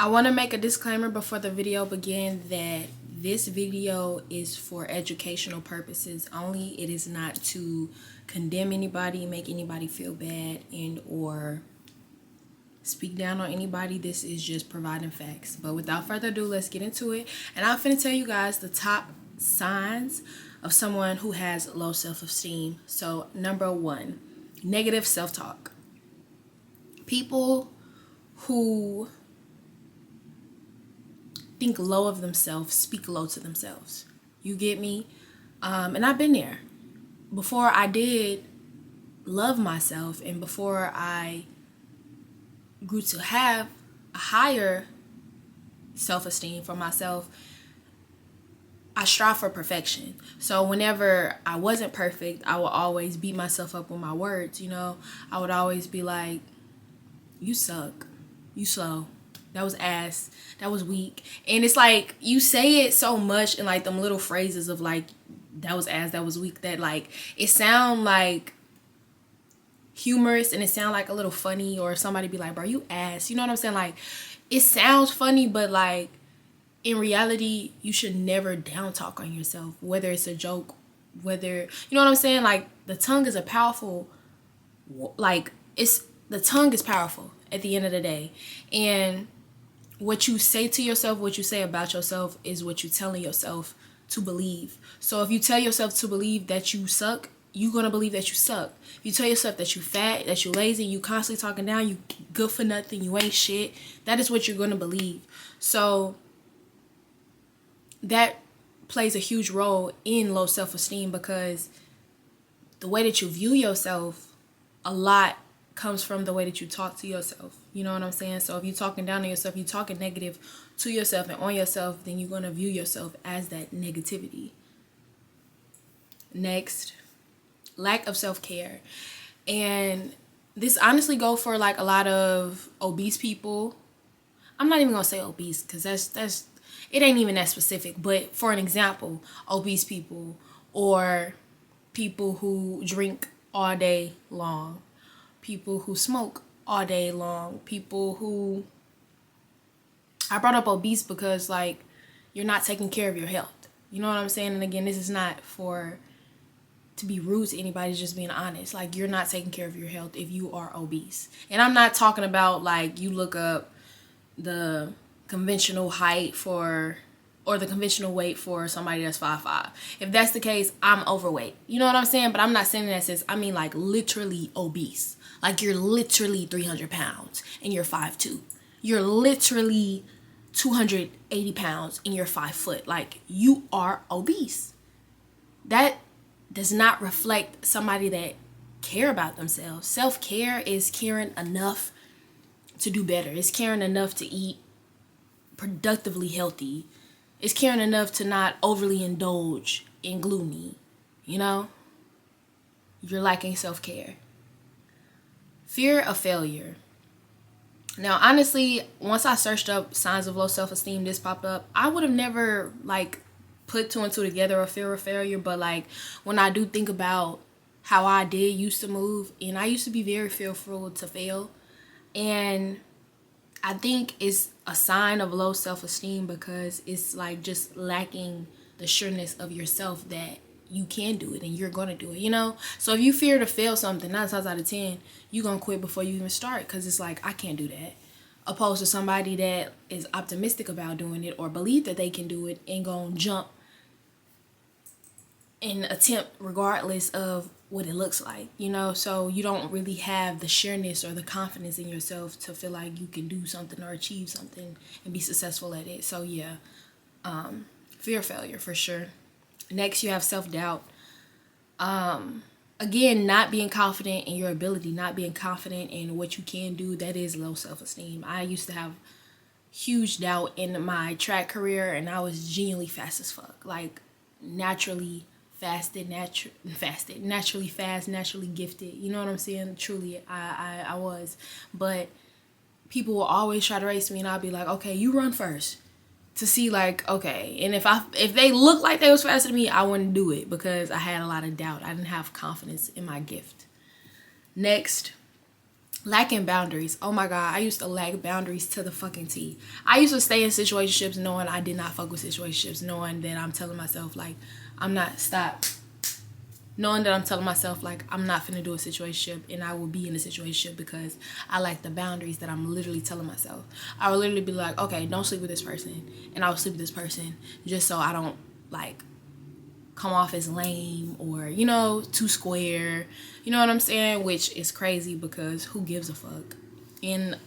I want to make a disclaimer before the video begins that this video is for educational purposes only. It is not to condemn anybody, make anybody feel bad, and or speak down on anybody. This is just providing facts. But without further ado, let's get into it. And I'm finna tell you guys the top signs of someone who has low self-esteem. So number 1, negative self-talk. People who think low of themselves speak low to themselves. You get me? And I've been there. Before I did love myself and before I grew to have a higher self-esteem for myself, I strive for perfection. So whenever I wasn't perfect, I would always beat myself up with my words, you know? I would always be like, you suck, you slow, that was ass, that was weak. And it's like, you say it so much in like them little phrases of like, that was ass, that was weak, that like, it sound like humorous and it sound like a little funny, or somebody be like, bro, you ass, you know what I'm saying? Like, it sounds funny, but like, in reality, you should never down talk on yourself, whether it's a joke, whether, you know what I'm saying? Like, the tongue is a powerful, the tongue is powerful at the end of the day. And what you say to yourself, what you say about yourself is what you're telling yourself to believe. So if you tell yourself to believe that you suck, you're going to believe that you suck. If you tell yourself that you fat, that you lazy, you constantly talking down, you good for nothing, you ain't shit, that is what you're going to believe. So that plays a huge role in low self-esteem, because the way that you view yourself a lot comes from the way that you talk to yourself. You know what I'm saying? So if you're talking down on yourself, you're talking negative to yourself and on yourself, then you're going to view yourself as that negativity. Next, lack of self-care. And this honestly go for like a lot of obese people. I'm not even going to say obese because that's it ain't even that specific. But for an example, obese people or people who drink all day long, people who smoke all day long, people who, I brought up obese because like, you're not taking care of your health. You know what I'm saying? And again, this is not to be rude to anybody, it's just being honest. Like, you're not taking care of your health if you are obese. And I'm not talking about like you look up the conventional height for, or the conventional weight for somebody that's 5'5". If that's the case, I'm overweight. You know what I'm saying? But I'm not saying that since, I mean like literally obese. Like, you're literally 300 pounds and you're 5'2". You're literally 280 pounds and you're 5 foot. Like, you are obese. That does not reflect somebody that care about themselves. Self-care is caring enough to do better. It's caring enough to eat productively healthy. It's caring enough to not overly indulge in gloomy. You know? You're lacking self-care. Fear of failure. Now, honestly, once I searched up signs of low self-esteem, this popped up. I would have never like put 2 and 2 together, a fear of failure. But like, when I do think about how I did used to move, and I used to be very fearful to fail, and I think it's a sign of low self-esteem because it's like just lacking the sureness of yourself that you can do it and you're going to do it, you know? So if you fear to fail something, 9 times out of 10, you're going to quit before you even start, because it's like, I can't do that. Opposed to somebody that is optimistic about doing it or believe that they can do it and going to jump and attempt regardless of what it looks like, you know? So you don't really have the sureness or the confidence in yourself to feel like you can do something or achieve something and be successful at it. So yeah, fear of failure for sure. Next, you have self-doubt. Again, not being confident in your ability, not being confident in what you can do, that is low self-esteem. I used to have huge doubt in my track career, and I was genuinely fast as fuck. Like, naturally naturally fast, naturally gifted. You know what I'm saying? Truly, I was. But people will always try to race me, and I'll be like, okay, you run first. To see like, okay, and if they look like they was faster than me, I wouldn't do it because I had a lot of doubt. I didn't have confidence in my gift. Next, Lacking boundaries. Oh my God, I used to lack boundaries to the fucking T. I used to stay in situationships knowing I did not fuck with situationships, knowing that I'm telling myself like I'm not stop. Knowing that I'm telling myself like I'm not finna do a situationship and I will be in a situationship because I lack the boundaries that I'm literally telling myself. I would literally be like, okay, don't sleep with this person, and I would sleep with this person just so I don't like come off as lame or, you know, too square. You know what I'm saying? Which is crazy because who gives a fuck? And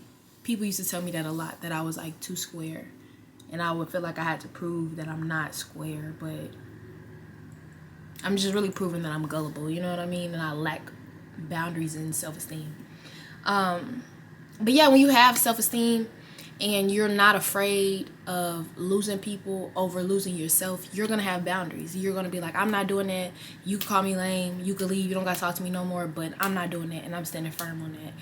people used to tell me that a lot, that I was like too square. And I would feel like I had to prove that I'm not square, but I'm just really proving that I'm gullible, you know what I mean? And I lack boundaries and self-esteem. But yeah, when you have self-esteem and you're not afraid of losing people over losing yourself, you're gonna have boundaries. You're gonna be like, I'm not doing that. You call me lame, you can leave, you don't gotta talk to me no more, but I'm not doing that, and I'm standing firm on that.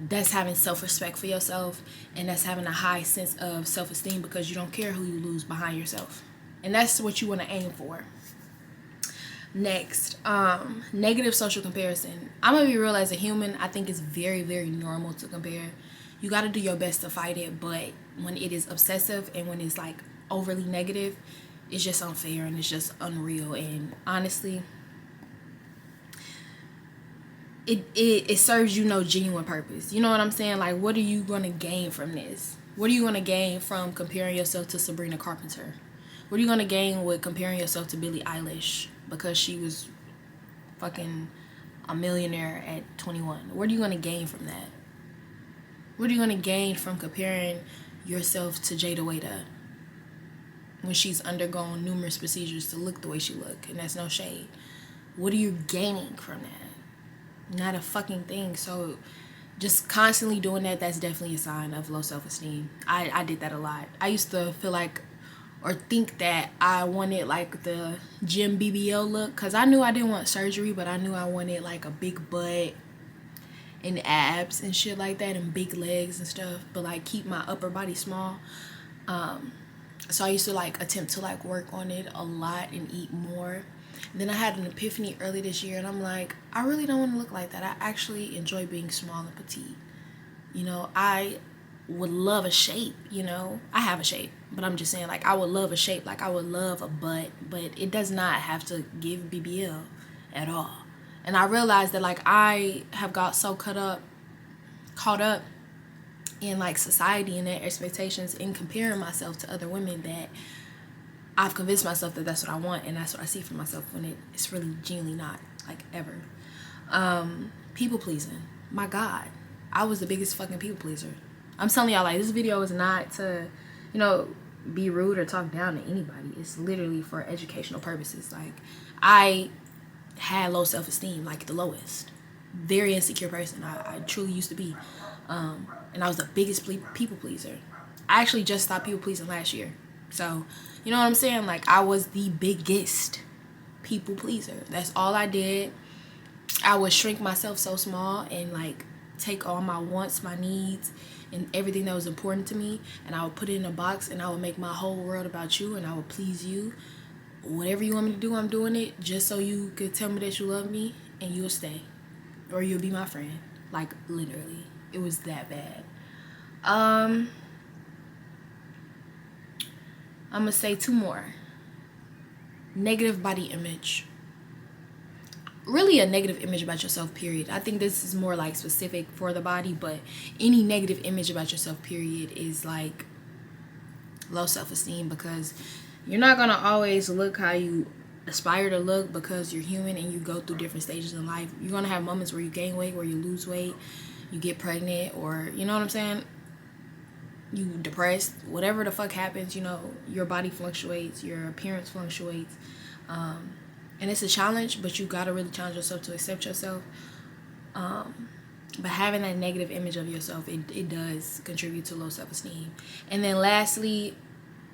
That's having self-respect for yourself, and that's having a high sense of self-esteem because you don't care who you lose behind yourself. And that's what you want to aim for. Next, negative social comparison. I'm gonna be real, as a human, I think it's very, very normal to compare. You got to do your best to fight it, but when it is obsessive and when it's like overly negative, it's just unfair and it's just unreal. And honestly, it serves you no genuine purpose. You know what I'm saying? Like, what are you gonna gain from this? What are you gonna gain from comparing yourself to Sabrina Carpenter? What are you gonna gain with comparing yourself to Billie Eilish because she was fucking a millionaire at 21? What are you gonna gain from that? What are you gonna gain from comparing yourself to Jada Waiter when she's undergone numerous procedures to look the way she look? And that's no shade. What are you gaining from that? Not a fucking thing. So just constantly doing that, that's definitely a sign of low self-esteem. I did that a lot. I used to feel like or think that I wanted like the gym BBL look, because I knew I didn't want surgery, but I knew I wanted like a big butt and abs and shit like that and big legs and stuff, but like keep my upper body small. So I used to like attempt to like work on it a lot and eat more. And then I had an epiphany early this year, and I'm like, I really don't want to look like that. I actually enjoy being small and petite. You know, I would love a shape, you know. I have a shape, but I'm just saying, like, I would love a shape. Like, I would love a butt, but it does not have to give BBL at all. And I realized that, like, I have got so caught up in, like, society and their expectations and comparing myself to other women that I've convinced myself that that's what I want and that's what I see for myself when it's really genuinely not, like, ever. People pleasing. My God. I was the biggest fucking people pleaser. I'm telling y'all, like, this video is not to, you know, be rude or talk down to anybody. It's literally for educational purposes. Like, I had low self-esteem, like the lowest. Very insecure person. I truly used to be. And I was the biggest people pleaser. I actually just stopped people pleasing last year. So, you know what I'm saying? Like, I was the biggest people pleaser. That's all I did. I would shrink myself so small and, like, take all my wants, my needs, and everything that was important to me, and I would put it in a box, and I would make my whole world about you, and I would please you. Whatever you want me to do, I'm doing it just so you could tell me that you love me, and you'll stay. Or you'll be my friend. Like, literally. It was that bad. I'm gonna say two more. Negative body image. Really a negative image about yourself, period. I think this is more like specific for the body, but any negative image about yourself, period, is like low self-esteem, because you're not gonna always look how you aspire to look, because you're human and you go through different stages in life. You're gonna have moments where you gain weight, where you lose weight, you get pregnant, or, you know what I'm saying, you depressed, whatever the fuck happens, you know, your body fluctuates, your appearance fluctuates, and it's a challenge, but you gotta really challenge yourself to accept yourself. But having that negative image of yourself, it does contribute to low self-esteem. And then lastly,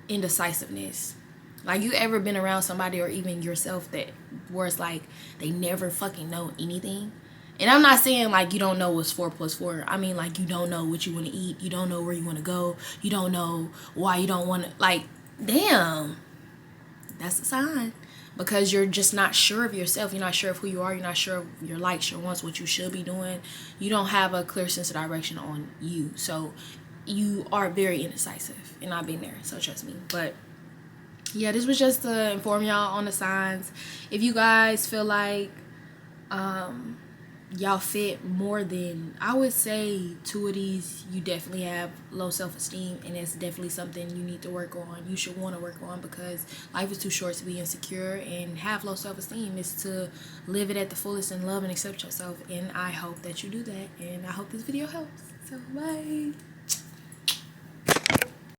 indecisiveness. Like, you ever been around somebody, or even yourself, that where it's like they never fucking know anything? And I'm not saying like you don't know what's 4 + 4. I mean, like, you don't know what you want to eat. You don't know where you want to go. You don't know why you don't want to. Like, damn, that's a sign. because you're just not sure of yourself. You're not sure of who you are. You're not sure of your likes, your wants, what you should be doing. You don't have a clear sense of direction on you. So you are very indecisive, and I've been there, so trust me. But yeah, this was just to inform y'all on the signs. If you guys feel like y'all fit more than, I would say, 2 of these, you definitely have low self-esteem, and it's definitely something you need to work on. You should want to work on, because life is too short to be insecure and have low self-esteem. Is to live it at the fullest and love and accept yourself, and I hope that you do that, and I hope this video helps. So bye.